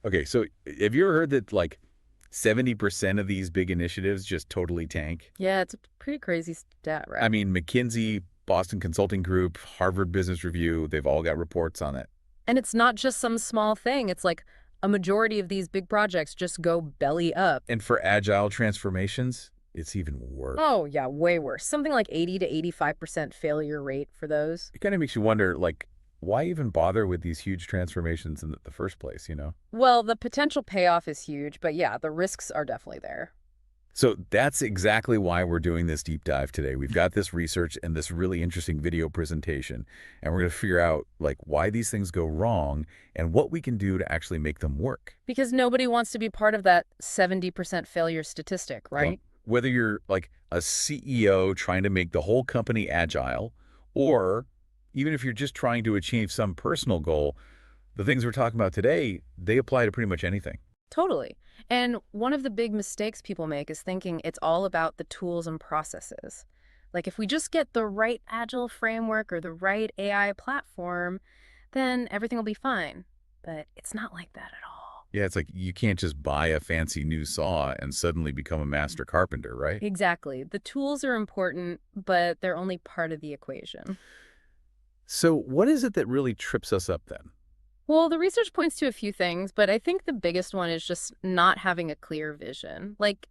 Okay, so have you ever heard that like 70% of these big initiatives just totally tank? Yeah, it's a pretty crazy stat, I right? mean, McKinsey, Boston Consulting Group, Harvard Business Review, they've all got reports on it. And it's not just some small thing. It's like a majority of these big projects just go belly up. And for agile transformations, it's even worse. Oh, yeah, way worse. Something like 80 to 85% failure rate for those. It kind of makes you wonder, like, why even bother with these huge transformations in the first place, you know? Well, the potential payoff is huge, but yeah, the risks are definitely there. So that's exactly why we're doing this deep dive today. We've got this research and this really interesting video presentation, and we're going to figure out like why these things go wrong and what we can do to actually make them work. Because nobody wants to be part of that 70% failure statistic, Well, right? whether you're like a CEO trying to make the whole company agile, or even if you're just trying to achieve some personal goal, the things we're talking about today, they apply to pretty much anything. Totally. And one of the big mistakes people make is thinking it's all about the tools and processes. Like if we just get the right agile framework or the right AI platform, then everything will be fine. But it's not like that at all. Yeah, it's like you can't just buy a fancy new saw and suddenly become a master carpenter, right? Exactly. The tools are important, but they're only part of the equation. So what is it that really trips us up then? Well, the research points to a few things, but I think the biggest one is just not having a clear vision. Like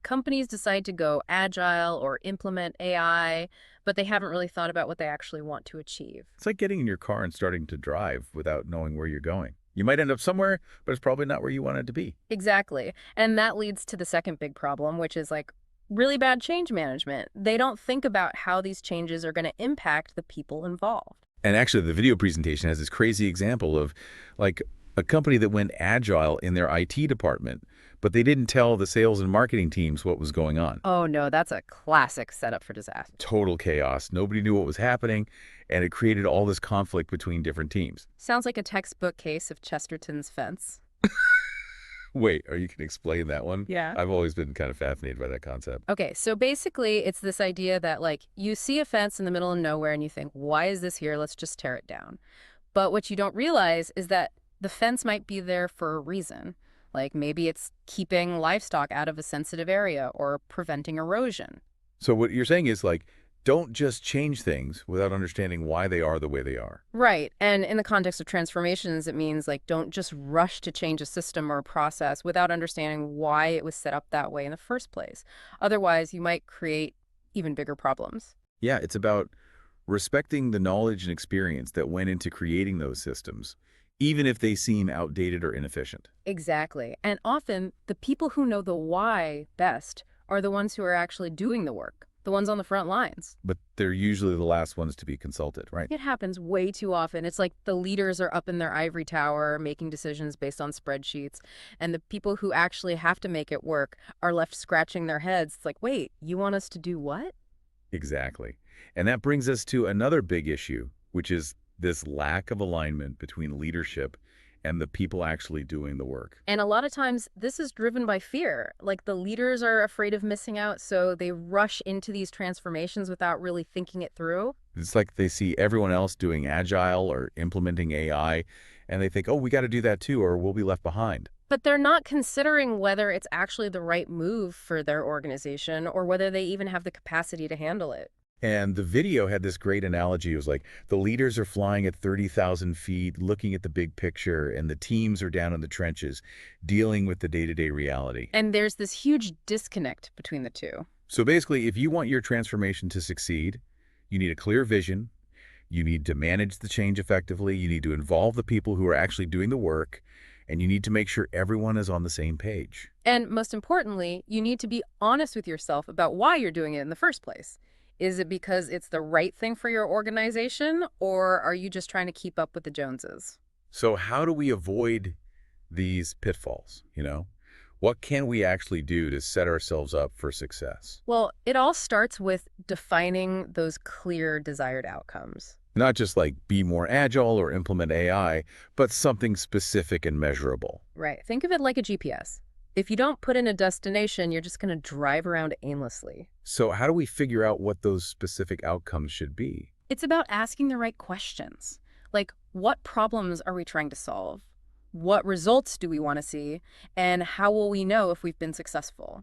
companies decide to go agile or implement AI, but they haven't really thought about what they actually want to achieve. It's like getting in your car and starting to drive without knowing where you're going. You might end up somewhere, but it's probably not where you wanted to be. Exactly. And that leads to the second big problem, which is like really bad change management. They don't think about how these changes are going to impact the people involved. And actually, the video presentation has this crazy example of like a company that went agile in their IT department, but they didn't tell the sales and marketing teams what was going on. Oh no, that's a classic setup for disaster. Total chaos. Nobody knew what was happening, and it created all this conflict between different teams. Sounds like a textbook case of Chesterton's fence. Wait, are you can explain that one? Yeah. I've always been kind of fascinated by that concept. Okay, so basically it's this idea that like you see a fence in the middle of nowhere and you think, why is this here? Let's just tear it down. But what you don't realize is that the fence might be there for a reason. Like maybe it's keeping livestock out of a sensitive area or preventing erosion. So what you're saying is like, don't just change things without understanding why they are the way they are. Right. And in the context of transformations, it means like don't just rush to change a system or a process without understanding why it was set up that way in the first place. Otherwise, you might create even bigger problems. Yeah, it's about respecting the knowledge and experience that went into creating those systems, even if they seem outdated or inefficient. Exactly. And often the people who know the why best are the ones who are actually doing the work, the ones on the front lines. But they're usually the last ones to be consulted, right? It happens way too often. It's like the leaders are up in their ivory tower making decisions based on spreadsheets, and the people who actually have to make it work are left scratching their heads. It's like, wait, you want us to do what? Exactly. And that brings us to another big issue, which is this lack of alignment between leadership and the people actually doing the work. And a lot of times this is driven by fear. Like the leaders are afraid of missing out, so they rush into these transformations without really thinking it through. It's like they see everyone else doing agile or implementing AI, and they think, oh, we got to do that too, or we'll be left behind. But they're not considering whether it's actually the right move for their organization or whether they even have the capacity to handle it. And the video had this great analogy. It was like the leaders are flying at 30,000 feet, looking at the big picture, and the teams are down in the trenches, dealing with the day-to-day reality. And there's this huge disconnect between the two. So basically, if you want your transformation to succeed, you need a clear vision, you need to manage the change effectively, you need to involve the people who are actually doing the work, and you need to make sure everyone is on the same page. And most importantly, you need to be honest with yourself about why you're doing it in the first place. Is it because it's the right thing for your organization, or are you just trying to keep up with the Joneses? So how do we avoid these pitfalls, you know? What can we actually do to set ourselves up for success? Well, it all starts with defining those clear desired outcomes. Not just like be more agile or implement AI, but something specific and measurable. Right. Think of it like a GPS. If you don't put in a destination, you're just going to drive around aimlessly. So how do we figure out what those specific outcomes should be? It's about asking the right questions. Like, what problems are we trying to solve? What results do we want to see? And how will we know if we've been successful?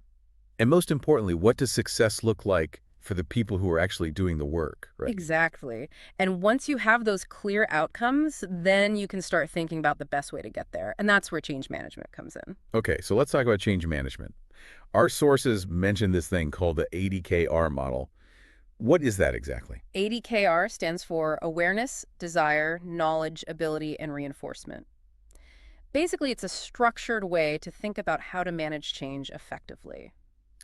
And most importantly, what does success look like for the people who are actually doing the work, right? Exactly. And once you have those clear outcomes, then you can start thinking about the best way to get there. And that's where change management comes in. Okay, so let's talk about change management. Our sources mention this thing called the ADKR model. What is that exactly? ADKR stands for Awareness, Desire, Knowledge, Ability, and Reinforcement. Basically, it's a structured way to think about how to manage change effectively.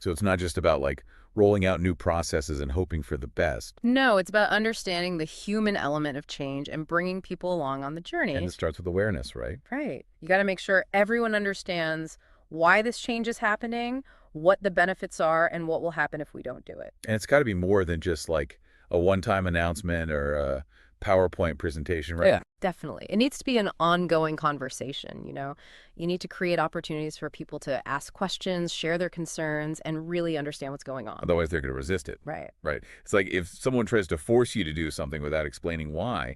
So it's not just about like rolling out new processes and hoping for the best. No, it's about understanding the human element of change and bringing people along on the And journey. it starts with awareness, right? Right. You got to make sure everyone understands why this change is happening, what the benefits are, and what will happen if we don't do it. And it's got to be more than just like a one-time announcement or a PowerPoint presentation, right? Yeah. Definitely. It needs to be an ongoing conversation, you know. You need to create opportunities for people to ask questions, share their concerns, and really understand what's going on. Otherwise, they're going to resist it, Right. right? It's like if someone tries to force you to do something without explaining why,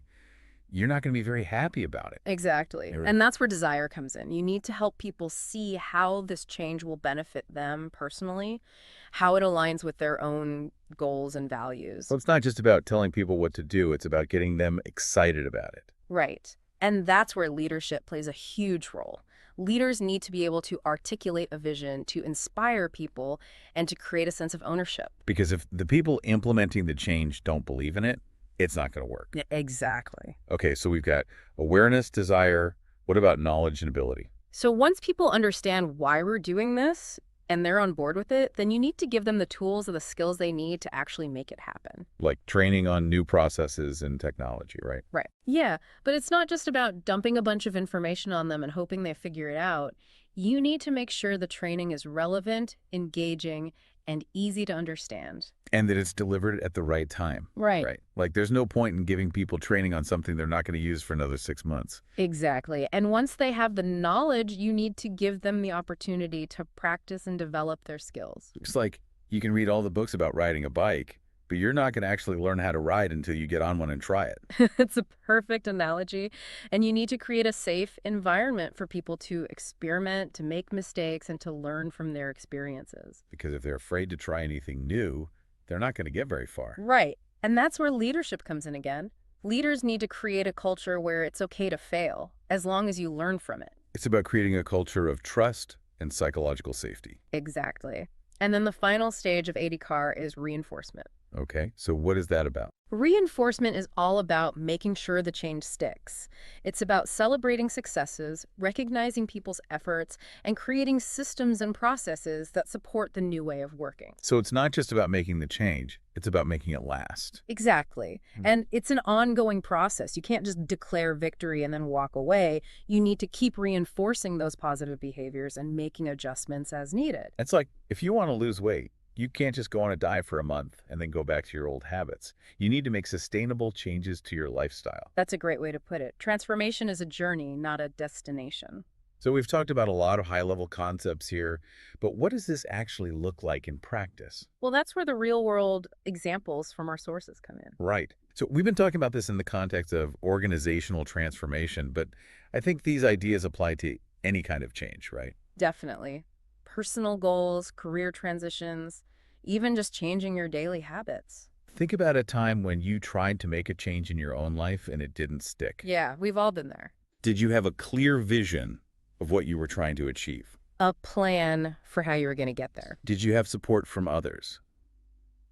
you're not going to be very happy about it. Exactly. You're- And that's where desire comes in. You need to help people see how this change will benefit them personally, how it aligns with their own goals and values. So it's not just about telling people what to do. It's about getting them excited about it. Right. And that's where leadership plays a huge role. Leaders need to be able to articulate a vision to inspire people and to create a sense of ownership. Because if the people implementing the change don't believe in it, it's not going to work. Yeah, exactly. Okay, so we've got awareness, desire. What about knowledge and ability? So once people understand why we're doing this and they're on board with it, then you need to give them the tools and the skills they need to actually make it happen. Like training on new processes and technology, right? Right. Yeah, but it's not just about dumping a bunch of information on them and hoping they figure it out. You need to make sure the training is relevant, engaging, and easy to understand. And that it's delivered at the right time. Right. Like there's no point in giving people training on something they're not going to use for another 6 months. Exactly. And once they have the knowledge, you need to give them the opportunity to practice and develop their skills. It's like you can read all the books about riding a bike, but you're not going to actually learn how to ride until you get on one and try it. It's a perfect analogy. And you need to create a safe environment for people to experiment, to make mistakes, and to learn from their experiences. Because if they're afraid to try anything new, they're not going to get very far. Right. And that's where leadership comes in again. Leaders need to create a culture where it's okay to fail, as long as you learn from it. It's about creating a culture of trust and psychological safety. Exactly. And then the final stage of ADKAR is reinforcement. Okay, so what is that about? Reinforcement is all about making sure the change sticks. It's about celebrating successes, recognizing people's efforts, and creating systems and processes that support the new way of working. So it's not just about making the change, it's about making it last. Exactly. And it's an ongoing process. You can't just declare victory and then walk away. You need to keep reinforcing those positive behaviors and making adjustments as needed. It's like if you want to lose weight, you can't just go on a diet for a month and then go back to your old habits. You need to make sustainable changes to your lifestyle. That's a great way to put it. Transformation is a journey, not a destination. So we've talked about a lot of high-level concepts here, but what does this actually look like in practice? Well, that's where the real-world examples from our sources come in. Right. So we've been talking about this in the context of organizational transformation, but I think these ideas apply to any kind of change, right? Definitely. Personal goals, career transitions, even just changing your daily habits. Think about a time when you tried to make a change in your own life and it didn't stick. Yeah, we've all been there. Did you have a clear vision of what you were trying to achieve? A plan for how you were going to get there. Did you have support from others?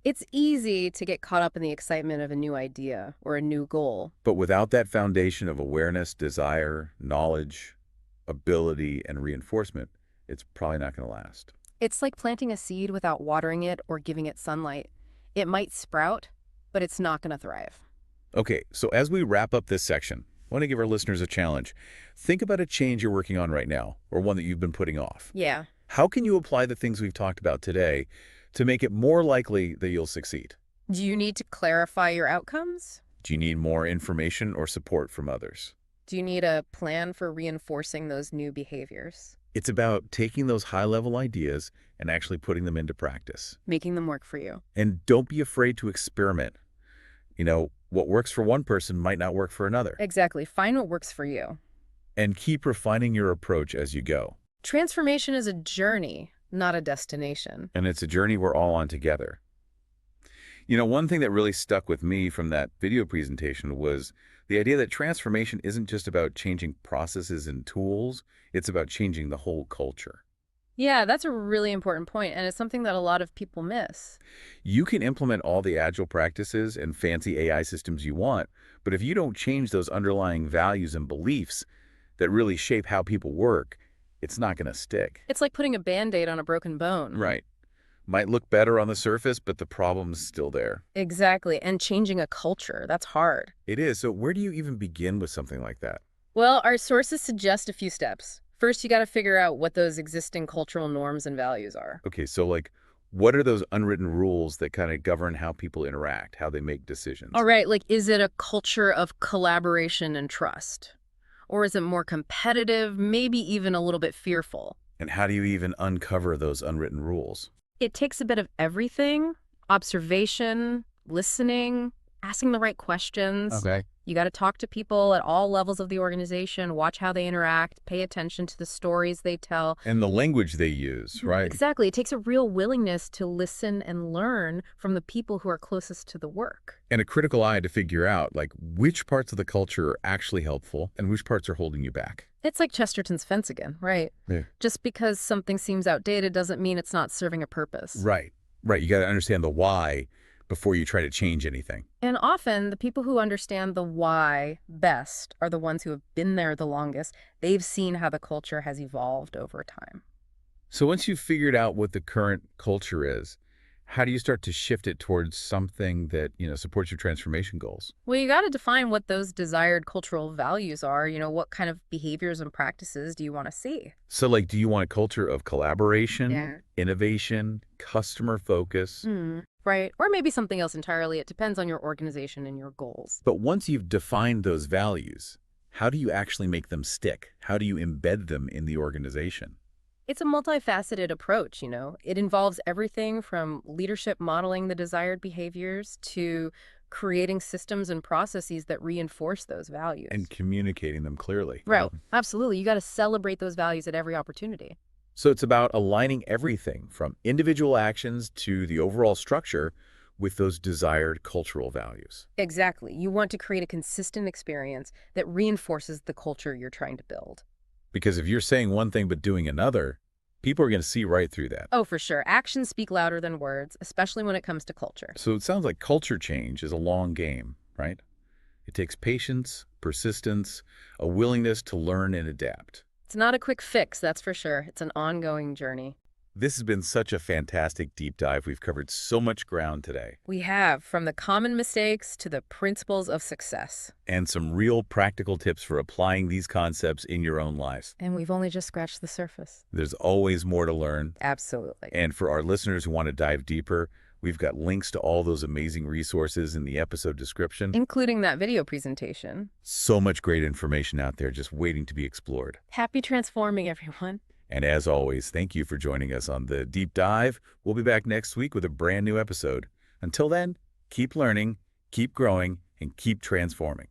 It's easy to get caught up in the excitement of a new idea or a new goal. But without that foundation of awareness, desire, knowledge, ability, and reinforcement, it's probably not going to last. It's like planting a seed without watering it or giving it sunlight. It might sprout, but it's not going to thrive. Okay, so as we wrap up this section, I want to give our listeners a challenge. Think about a change you're working on right now, or one that you've been putting off. Yeah. How can you apply the things we've talked about today to make it more likely that you'll succeed? Do you need to clarify your outcomes? Do you need more information or support from others? Do you need a plan for reinforcing those new behaviors? It's about taking those high-level ideas and actually putting them into practice. Making them work for you. And don't be afraid to experiment. You know, what works for one person might not work for another. Exactly. Find what works for you. And keep refining your approach as you go. Transformation is a journey, not a destination. And it's a journey we're all on together. One thing that really stuck with me from that video presentation was the idea that transformation isn't just about changing processes and tools, it's about changing the whole culture. Yeah, that's a really important point, and it's something that a lot of people miss. You can implement all the agile practices and fancy AI systems you want, but if you don't change those underlying values and beliefs that really shape how people work, it's not going to stick. It's like putting a Band-Aid on a broken bone. Right. Might look better on the surface, but the problem's still there. Exactly, and changing a culture, that's hard. It is. So where do you even begin with something like that? Well, our sources suggest a few steps. First, you got to figure out what those existing cultural norms and values are. Okay, so what are those unwritten rules that kind of govern how people interact, how they make decisions? All right, like, is it a culture of collaboration and trust? Or is it more competitive, maybe even a little bit fearful? And how do you even uncover those unwritten rules? It takes a bit of everything: observation, listening, asking the right questions. Okay. You got to talk to people at all levels of the organization, watch how they interact, pay attention to the stories they tell. And the language they use, right? Exactly. It takes a real willingness to listen and learn from the people who are closest to the work. And a critical eye to figure out, which parts of the culture are actually helpful and which parts are holding you back. It's like Chesterton's fence again, right? Yeah. Just because something seems outdated doesn't mean it's not serving a purpose. Right. Right. You got to understand the why before you try to change anything. And often, the people who understand the why best are the ones who have been there the longest. They've seen how the culture has evolved over time. So once you've figured out what the current culture is, how do you start to shift it towards something that, supports your transformation goals? Well, you got to define what those desired cultural values are. What kind of behaviors and practices do you want to see? So do you want a culture of collaboration, Yeah. innovation, customer focus? Right. Or maybe something else entirely. It depends on your organization and your goals. But once you've defined those values, how do you actually make them stick? How do you embed them in the organization? It's a multifaceted approach. It involves everything from leadership modeling the desired behaviors to creating systems and processes that reinforce those values. And communicating them clearly. Right. Absolutely. You got to celebrate those values at every opportunity. So it's about aligning everything from individual actions to the overall structure with those desired cultural values. Exactly. You want to create a consistent experience that reinforces the culture you're trying to build. Because if you're saying one thing but doing another, people are going to see right through that. Oh, for sure. Actions speak louder than words, especially when it comes to culture. So it sounds like culture change is a long game, right? It takes patience, persistence, a willingness to learn and adapt. It's not a quick fix, that's for sure. It's an ongoing journey. This has been such a fantastic deep dive. We've covered so much ground today. We have, from the common mistakes to the principles of success. And some real practical tips for applying these concepts in your own lives. And we've only just scratched the surface. There's always more to learn. Absolutely. And for our listeners who want to dive deeper, we've got links to all those amazing resources in the episode description. Including that video presentation. So much great information out there just waiting to be explored. Happy transforming, everyone. And as always, thank you for joining us on the Deep Dive. We'll be back next week with a brand new episode. Until then, keep learning, keep growing, and keep transforming.